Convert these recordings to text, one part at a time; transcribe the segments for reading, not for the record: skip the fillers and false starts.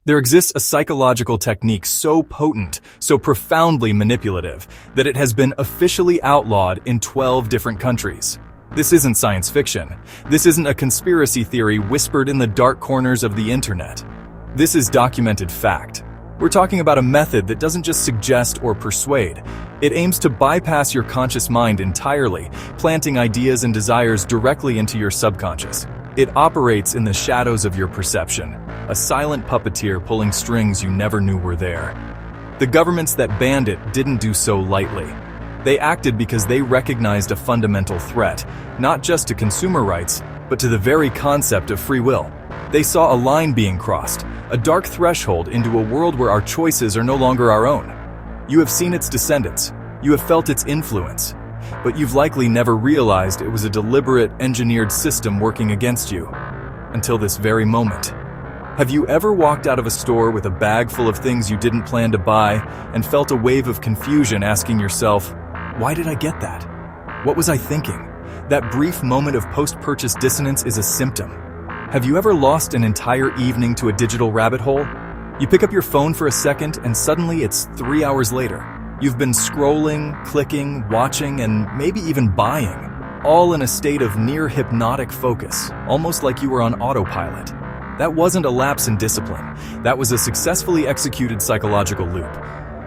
There exists a psychological technique so potent, so profoundly manipulative, that it has been officially outlawed in 12 different countries. This isn't science fiction. This isn't a conspiracy theory whispered in the dark corners of the internet. This is documented fact. We're talking about a method that doesn't just suggest or persuade. It aims to bypass your conscious mind entirely, planting ideas and desires directly into your subconscious. It operates in the shadows of your perception, a silent puppeteer pulling strings you never knew were there. The governments that banned it didn't do so lightly. They acted because they recognized a fundamental threat, not just to consumer rights, but to the very concept of free will. They saw a line being crossed, a dark threshold into a world where our choices are no longer our own. You have seen its descendants. You have felt its influence. But you've likely never realized it was a deliberate, engineered system working against you. Until this very moment. Have you ever walked out of a store with a bag full of things you didn't plan to buy and felt a wave of confusion asking yourself, why did I get that? What was I thinking? That brief moment of post-purchase dissonance is a symptom. Have you ever lost an entire evening to a digital rabbit hole? You pick up your phone for a second and suddenly it's 3 hours later. You've been scrolling, clicking, watching, and maybe even buying, all in a state of near hypnotic focus, almost like you were on autopilot. That wasn't a lapse in discipline. That was a successfully executed psychological loop,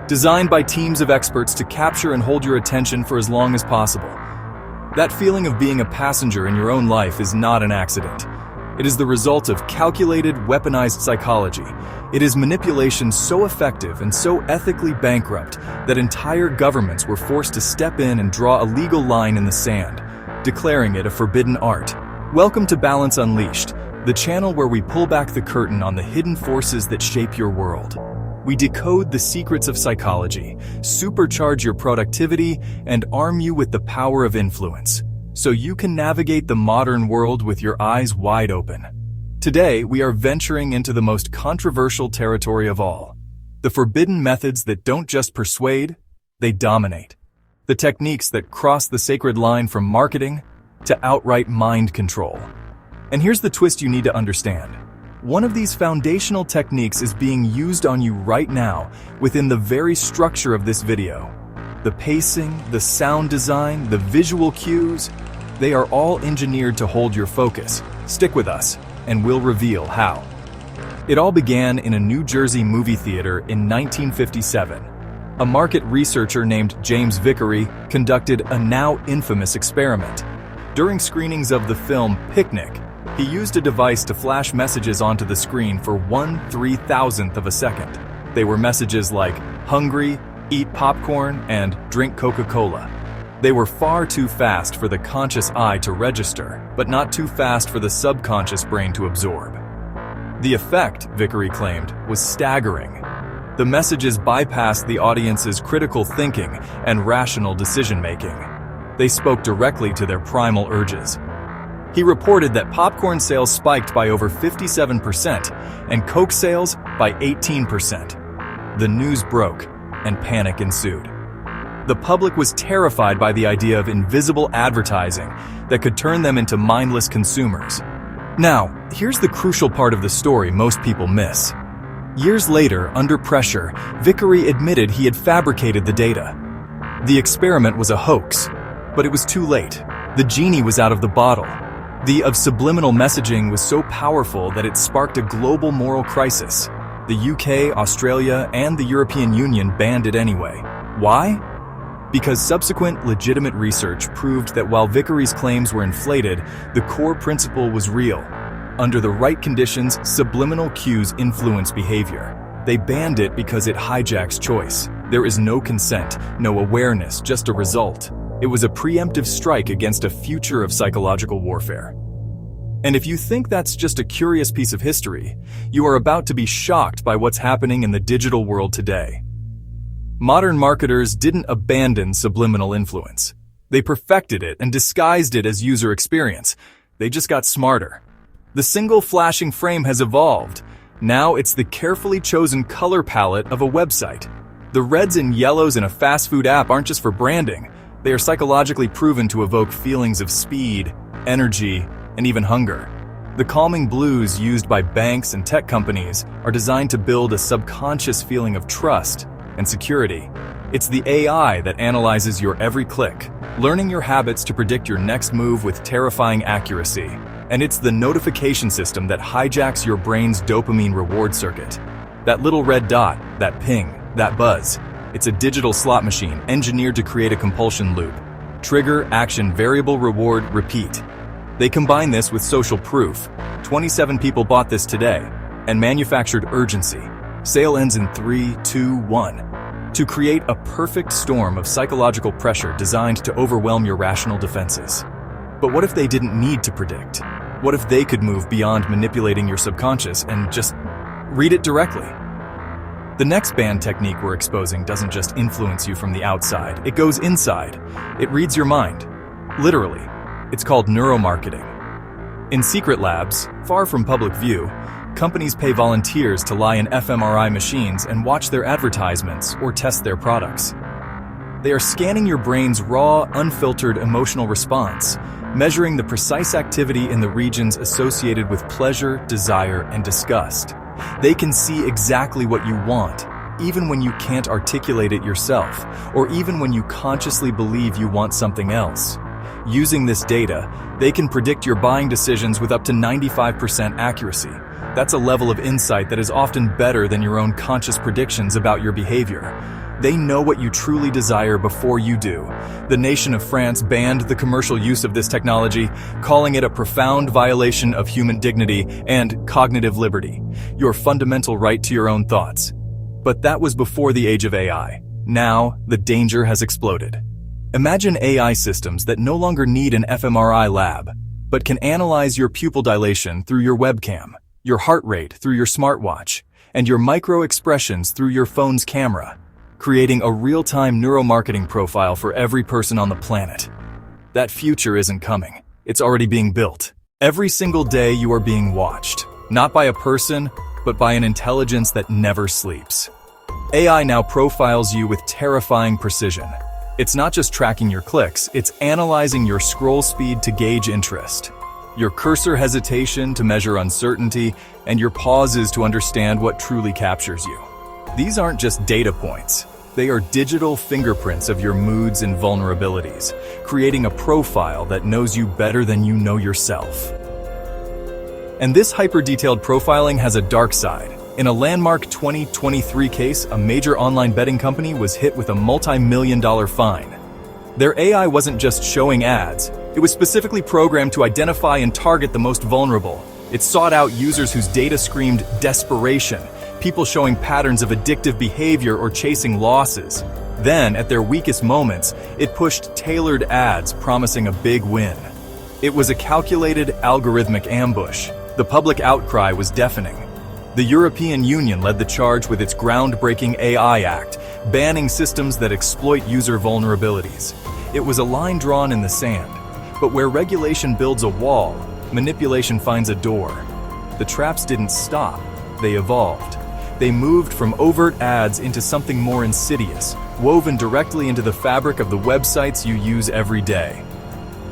designed by teams of experts to capture and hold your attention for as long as possible. That feeling of being a passenger in your own life is not an accident. It is the result of calculated, weaponized psychology. It is manipulation so effective and so ethically bankrupt that entire governments were forced to step in and draw a legal line in the sand, declaring it a forbidden art. Welcome to Balance Unleashed, the channel where we pull back the curtain on the hidden forces that shape your world. We decode the secrets of psychology, supercharge your productivity, and arm you with the power of influence, so you can navigate the modern world with your eyes wide open. Today, we are venturing into the most controversial territory of all. The forbidden methods that don't just persuade, they dominate. The techniques that cross the sacred line from marketing to outright mind control. And here's the twist you need to understand. One of these foundational techniques is being used on you right now within the very structure of this video. The pacing, the sound design, the visual cues, they are all engineered to hold your focus. Stick with us, and we'll reveal how. It all began in a New Jersey movie theater in 1957. A market researcher named James Vickery conducted a now infamous experiment. During screenings of the film Picnic, he used a device to flash messages onto the screen for 1/3000th of a second. They were messages like, hungry, eat popcorn, and drink Coca-Cola. They were far too fast for the conscious eye to register, but not too fast for the subconscious brain to absorb. The effect, Vickery claimed, was staggering. The messages bypassed the audience's critical thinking and rational decision-making. They spoke directly to their primal urges. He reported that popcorn sales spiked by over 57% and Coke sales by 18%. The news broke, and panic ensued. The public was terrified by the idea of invisible advertising that could turn them into mindless consumers. Now, here's the crucial part of the story most people miss. Years later, under pressure, Vickery admitted he had fabricated the data. The experiment was a hoax, but it was too late. The genie was out of the bottle. The subliminal messaging was so powerful that it sparked a global moral crisis. The UK, Australia, and the European Union banned it anyway. Why? Because subsequent legitimate research proved that while Vickery's claims were inflated, the core principle was real. Under the right conditions, subliminal cues influence behavior. They banned it because it hijacks choice. There is no consent, no awareness, just a result. It was a preemptive strike against a future of psychological warfare. And if you think that's just a curious piece of history, you are about to be shocked by what's happening in the digital world today. Modern marketers didn't abandon subliminal influence. They perfected it and disguised it as user experience. They just got smarter. The single flashing frame has evolved. Now it's the carefully chosen color palette of a website. The reds and yellows in a fast food app aren't just for branding. They are psychologically proven to evoke feelings of speed, energy, and even hunger. The calming blues used by banks and tech companies are designed to build a subconscious feeling of trust and security. It's the AI that analyzes your every click, learning your habits to predict your next move with terrifying accuracy. And it's the notification system that hijacks your brain's dopamine reward circuit. That little red dot, that ping, that buzz. It's a digital slot machine engineered to create a compulsion loop. Trigger, action, variable, reward, repeat. They combine this with social proof. 27 people bought this today. And manufactured urgency. Sale ends in 3, 2, 1. To create a perfect storm of psychological pressure designed to overwhelm your rational defenses. But what if they didn't need to predict? What if they could move beyond manipulating your subconscious and just read it directly? The next banned technique we're exposing doesn't just influence you from the outside, it goes inside. It reads your mind. Literally. It's called neuromarketing. In secret labs, far from public view, companies pay volunteers to lie in fMRI machines and watch their advertisements or test their products. They are scanning your brain's raw, unfiltered emotional response, measuring the precise activity in the regions associated with pleasure, desire, and disgust. They can see exactly what you want, even when you can't articulate it yourself, or even when you consciously believe you want something else. Using this data, they can predict your buying decisions with up to 95% accuracy. That's a level of insight that is often better than your own conscious predictions about your behavior. They know what you truly desire before you do. The nation of France banned the commercial use of this technology, calling it a profound violation of human dignity and cognitive liberty, your fundamental right to your own thoughts. But that was before the age of AI. Now, the danger has exploded. Imagine AI systems that no longer need an fMRI lab, but can analyze your pupil dilation through your webcam, your heart rate through your smartwatch, and your micro-expressions through your phone's camera, creating a real-time neuromarketing profile for every person on the planet. That future isn't coming. It's already being built. Every single day you are being watched, not by a person, but by an intelligence that never sleeps. AI now profiles you with terrifying precision. It's not just tracking your clicks, it's analyzing your scroll speed to gauge interest, your cursor hesitation to measure uncertainty, and your pauses to understand what truly captures you. These aren't just data points. They are digital fingerprints of your moods and vulnerabilities, creating a profile that knows you better than you know yourself. And this hyper-detailed profiling has a dark side. In a landmark 2023 case, a major online betting company was hit with a multi-million-dollar fine. Their AI wasn't just showing ads. It was specifically programmed to identify and target the most vulnerable. It sought out users whose data screamed desperation, people showing patterns of addictive behavior or chasing losses. Then, at their weakest moments, it pushed tailored ads promising a big win. It was a calculated, algorithmic ambush. The public outcry was deafening. The European Union led the charge with its groundbreaking AI Act, banning systems that exploit user vulnerabilities. It was a line drawn in the sand. But where regulation builds a wall, manipulation finds a door. The traps didn't stop, they evolved. They moved from overt ads into something more insidious, woven directly into the fabric of the websites you use every day.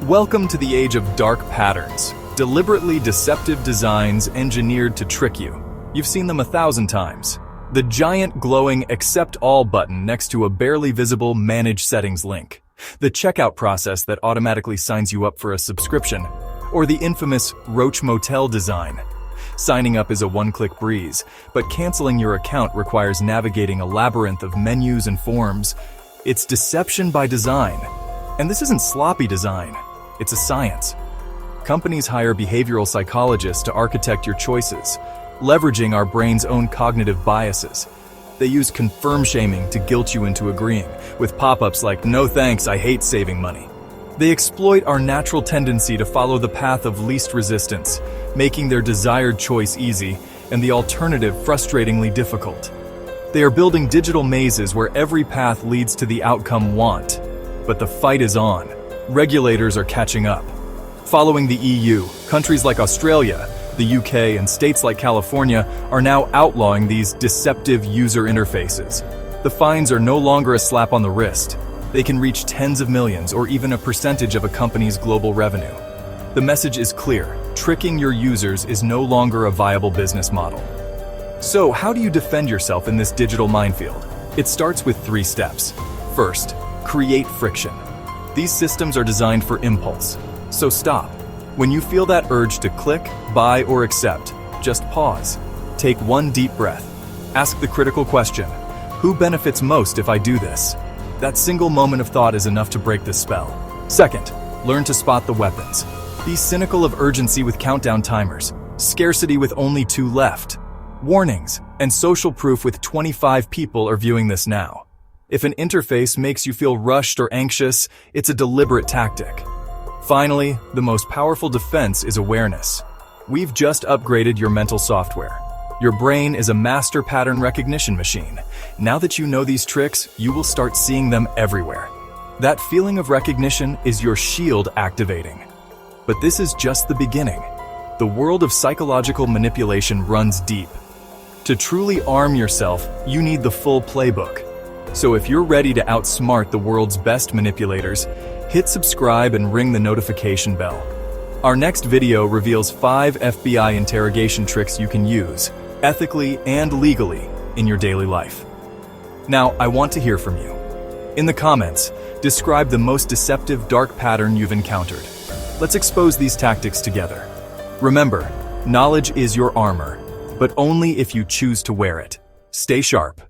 Welcome to the age of dark patterns, deliberately deceptive designs engineered to trick you. You've seen them 1,000 times. The giant glowing Accept All button next to a barely visible Manage Settings link. The checkout process that automatically signs you up for a subscription. Or the infamous Roach Motel design. Signing up is a one-click breeze, but canceling your account requires navigating a labyrinth of menus and forms. It's deception by design. And this isn't sloppy design. It's a science. Companies hire behavioral psychologists to architect your choices, leveraging our brain's own cognitive biases. They use confirm shaming to guilt you into agreeing, with pop-ups like, "No thanks, I hate saving money." They exploit our natural tendency to follow the path of least resistance, making their desired choice easy and the alternative frustratingly difficult. They are building digital mazes where every path leads to the outcome want. But the fight is on. Regulators are catching up. Following the EU, countries like Australia, the UK, and states like California are now outlawing these deceptive user interfaces. The fines are no longer a slap on the wrist. They can reach tens of millions or even a percentage of a company's global revenue. The message is clear. Tricking your users is no longer a viable business model. So, how do you defend yourself in this digital minefield? It starts with 3 steps. First, create friction. These systems are designed for impulse. So stop. When you feel that urge to click, buy, or accept, just pause. Take one deep breath. Ask the critical question, who benefits most if I do this? That single moment of thought is enough to break the spell. Second, learn to spot the weapons. Be cynical of urgency with countdown timers, scarcity with only 2 left, warnings, and social proof with 25 people are viewing this now. If an interface makes you feel rushed or anxious, it's a deliberate tactic. Finally, the most powerful defense is awareness. We've just upgraded your mental software. Your brain is a master pattern recognition machine. Now that you know these tricks, you will start seeing them everywhere. That feeling of recognition is your shield activating. But this is just the beginning. The world of psychological manipulation runs deep. To truly arm yourself, you need the full playbook. So if you're ready to outsmart the world's best manipulators, hit subscribe and ring the notification bell. Our next video reveals 5 FBI interrogation tricks you can use, ethically and legally, in your daily life. Now, I want to hear from you. In the comments, describe the most deceptive dark pattern you've encountered. Let's expose these tactics together. Remember, knowledge is your armor, but only if you choose to wear it. Stay sharp.